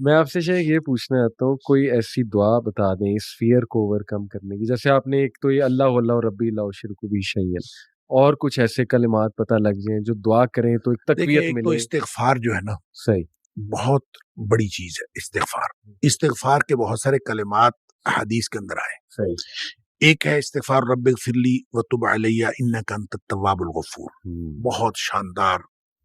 میں آپ سے شاید یہ پوچھنا چاہتا ہوں، کوئی ایسی دعا بتا دیں اس فیئر کو اوور کم کرنے کی. جیسے آپ نے ایک تو یہ اللہ اللہ ربی لا اشرک بہ شیئا، اور کچھ ایسے کلمات پتہ لگ جائیں جو دعا کریں تو ایک دیکھیں، تقویت ایک تو ملے. استغفار جو ہے نا صحیح. بہت بڑی چیز ہے. استغفار کے بہت سارے کلمات حدیث کے اندر آئے. صحیح. ایک ہے استغفار رب اغفر لی وتب علی انک انت التواب الغفور. بہت شاندار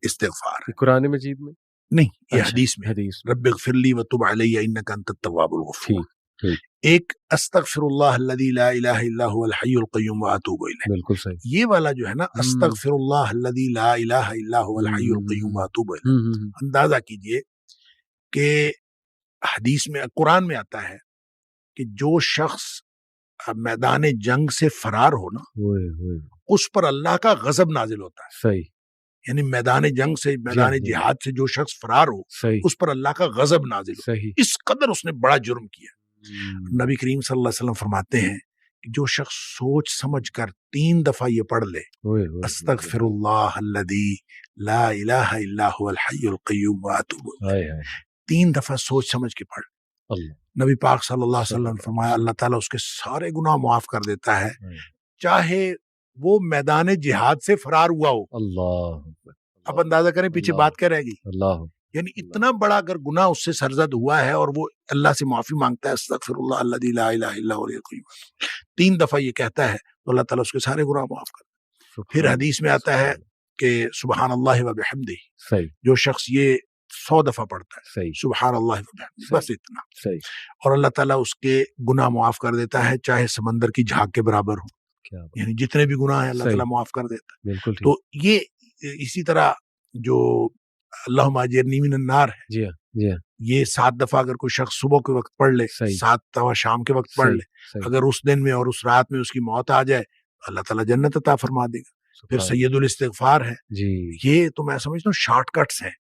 استغفار ہے. قرآن مجید میں نہیں، یہ اچھا، حدیث میں حدیث رب اغفر لی وتب علی انک انت التواب الغفور. ٹھیک. ایک استغفر اللہ الذی لا الہ الا هو الحی القیوم واتوب الیہ. بالکل صحیح. یہ والا جو ہے نا استغفر اللہ الذی لا الہ الا هو الحی القیوم واتوب الیہ، اندازہ کیجئے کہ حدیث میں قرآن میں آتا ہے کہ جو شخص میدان جنگ سے فرار ہو نا اس پر اللہ کا غضب نازل ہوتا ہے. صحیح. یعنی میدان جنگ سے، میدان جہاد سے جو شخص فرار ہو صحیح. اس پر اللہ کا غضب نازل ہو. صحیح. اس قدر اس نے بڑا جرم کیا. نبی کریم صلی اللہ علیہ وسلم فرماتے ہیں کہ جو شخص سوچ سمجھ کر 3 دفعہ یہ پڑھ لے استغفر اللہ الذی لا الہ الا هو الحی القیوم واتوب الیہ، 3 دفعہ سوچ سمجھ کے پڑھ. نبی پاک صلی اللہ علیہ وسلم نے فرمایا اللہ تعالیٰ اس کے سارے گناہ معاف کر دیتا ہے، چاہے وہ میدان جہاد سے فرار ہوا ہو. اللہ. اب اندازہ کریں پیچھے بات کیا رہے گی. اللہ. یعنی اتنا بڑا اگر گناہ اس سے سرزد ہوا ہے اور وہ اللہ سے معافی مانگتا ہے استغفر اللہ الذی لا الہ الا هو الحی القیوم، 3 دفعہ یہ کہتا ہے تو اللہ تعالیٰ اس کے سارے گناہ معاف کر دیتا ہے. پھر حدیث میں آتا ہے کہ سبحان اللہ و بحمدہ، جو شخص یہ 100 دفعہ پڑھتا ہے سبحان اللہ و بحمدہ، بس اتنا، اور اللہ تعالیٰ اس کے گناہ معاف کر دیتا ہے چاہے سمندر کی جھاگ کے برابر ہو. یعنی جتنے بھی گناہ ہیں اللہ تعالیٰ معاف کر دیتا ہے. تو یہ اسی طرح جو اللہم اجرنی من النار ہے، یہ 7 دفعہ اگر کوئی شخص صبح کے وقت پڑھ لے، 7 دفعہ شام کے وقت پڑھ لے، اگر اس دن میں اور اس رات میں اس کی موت آ جائے تو اللہ تعالیٰ جنت عطا فرما دے گا. پھر سید الاستغفار ہے، یہ تو میں سمجھتا ہوں شارٹ کٹس ہیں.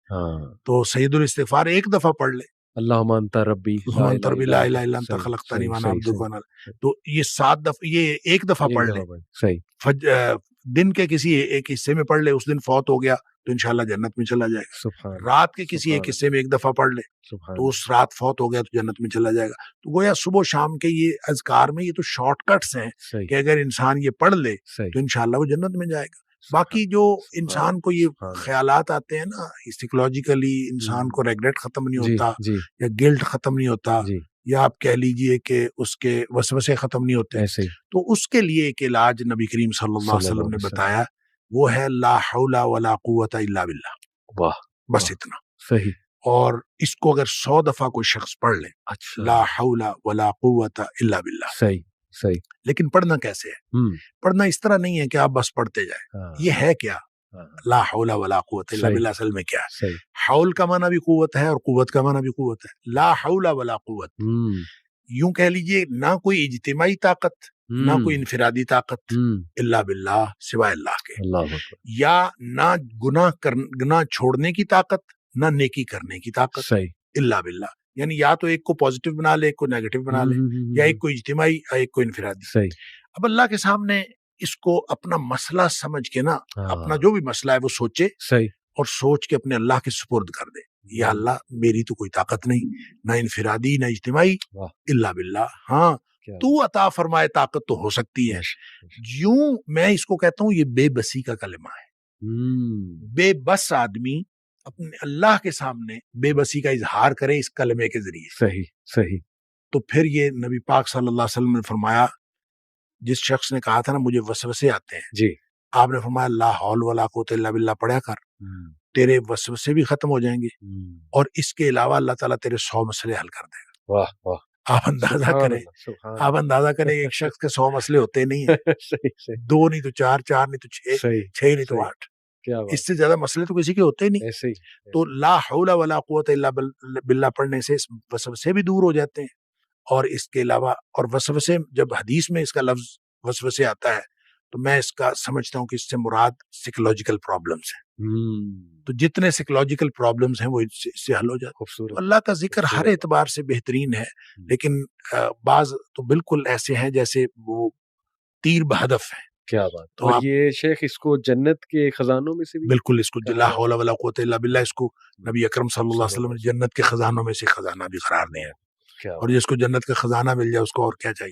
تو سید الاستغفار 1 دفعہ پڑھ لے اللہم انت ربی لا الہ الا انت خلقتنی وانا عبدک وانا، تو یہ 7 دفعہ، یہ 1 دفعہ پڑھ لے. دن کے کسی ایک حصے میں پڑھ لے، اس دن فوت ہو گیا تو انشاءاللہ جنت میں چلا جائے گا. رات کے کسی ایک حصے میں 1 دفعہ پڑھ لے تو اس رات فوت ہو گیا تو جنت میں چلا جائے گا. تو گویا صبح و شام کے یہ اذکار میں یہ تو شارٹ کٹس ہیں کہ اگر انسان یہ پڑھ لے تو انشاءاللہ وہ جنت میں جائے گا. باقی جو انسان کو یہ خیالات آتے ہیں نا، سائیکولوجیکلی انسان کو ریگریٹ ختم نہیں ہوتا یا گلٹ ختم نہیں ہوتا، یا آپ کہہ لیجئے کہ اس کے وسوسے ختم نہیں ہوتے، تو اس کے لیے ایک علاج نبی کریم صلی اللہ علیہ وسلم نے بتایا، وہ ہے لا حول ولا قوت الا باللہ. واہ، بس اتنا. صحیح. اور اس کو اگر 100 دفعہ کوئی شخص پڑھ لے، لا حول ولا قوت الا باللہ. صحیح. لیکن پڑھنا کیسے ہے؟ پڑھنا اس طرح نہیں ہے کہ آپ بس پڑھتے جائیں. یہ ہے کیا لا حول ولا قوت الا باللہ؟ اصل میں کیا ہے؟ حول کا معنی بھی قوت ہے اور قوت کا معنی بھی قوت ہے. لا حول ولا قوت، یوں کہہ لیجئے نہ کوئی اجتماعی طاقت نہ کوئی انفرادی طاقت الا باللہ، سوائے اللہ کے. یا نہ گناہ چھوڑنے کی طاقت نہ نیکی کرنے کی طاقت الا باللہ. یعنی یا تو ایک کو پازیٹیو بنا لے، ایک کو نیگیٹو بنا لے، یا ایک کو اجتماعی ایک کو انفرادی. اب اللہ کے سامنے اس کو اپنا مسئلہ سمجھ کے نا، اپنا جو بھی مسئلہ ہے وہ سوچے اور سوچ کے اپنے اللہ کے سپرد کر دے. یا اللہ میری تو کوئی طاقت نہیں، نہ انفرادی نہ اجتماعی، الا باللہ. ہاں تو عطا فرمائے طاقت تو ہو سکتی ہے. یوں میں اس کو کہتا ہوں یہ بے بسی کا کلمہ ہے. بے بس آدمی اپنے اللہ کے سامنے بے بسی کا اظہار کرے اس کلمے کے ذریعے. صحیح. تو پھر یہ نبی پاک صلی اللہ علیہ وسلم نے فرمایا، جس شخص نے کہا تھا نا مجھے وسوسے آتے ہیں، آپ نے فرمایا لا حول ولا قوت الا باللہ پڑھا کر، تیرے وسوسے بھی ختم ہو جائیں گے اور اس کے علاوہ اللہ تعالیٰ تیرے 100 مسئلے حل کر دے گا. واہ. آپ اندازہ کریں ایک شخص کے 100 مسئلے ہوتے نہیں ہیں. 2 نہیں تو 4 نہیں تو 6 نہیں تو 8. اس سے زیادہ مسئلے تو کسی کے ہوتے نہیں. تو لا حول ولا قوت الا باللہ پڑھنے سے وسوسے بھی دور ہو جاتے ہیں. اور اس کے علاوہ، اور وسوسے جب حدیث میں اس کا لفظ وسوسے آتا ہے تو میں اس کا سمجھتا ہوں کہ اس سے مراد سائیکولوجیکل پرابلمز ہیں. تو جتنے سائیکولوجیکل پرابلمز ہیں وہ اس سے حل ہو جاتے ہیں. اللہ کا ذکر ہر اعتبار سے بہترین ہے، لیکن بعض تو بالکل ایسے ہیں جیسے وہ تیر بہدف ہیں. کیا بات. تو یہ شیخ اس کو جنت کے خزانوں میں سے بھی بالکل اس کو لا حول ولا قوت الا باللہ اس کو نبی اکرم صلی اللہ علیہ وسلم نے جنت کے خزانوں میں سے خزانہ بھی قرار دیا ہے. اور جس کو جنت کا خزانہ مل جائے اس کو اور کیا چاہیے.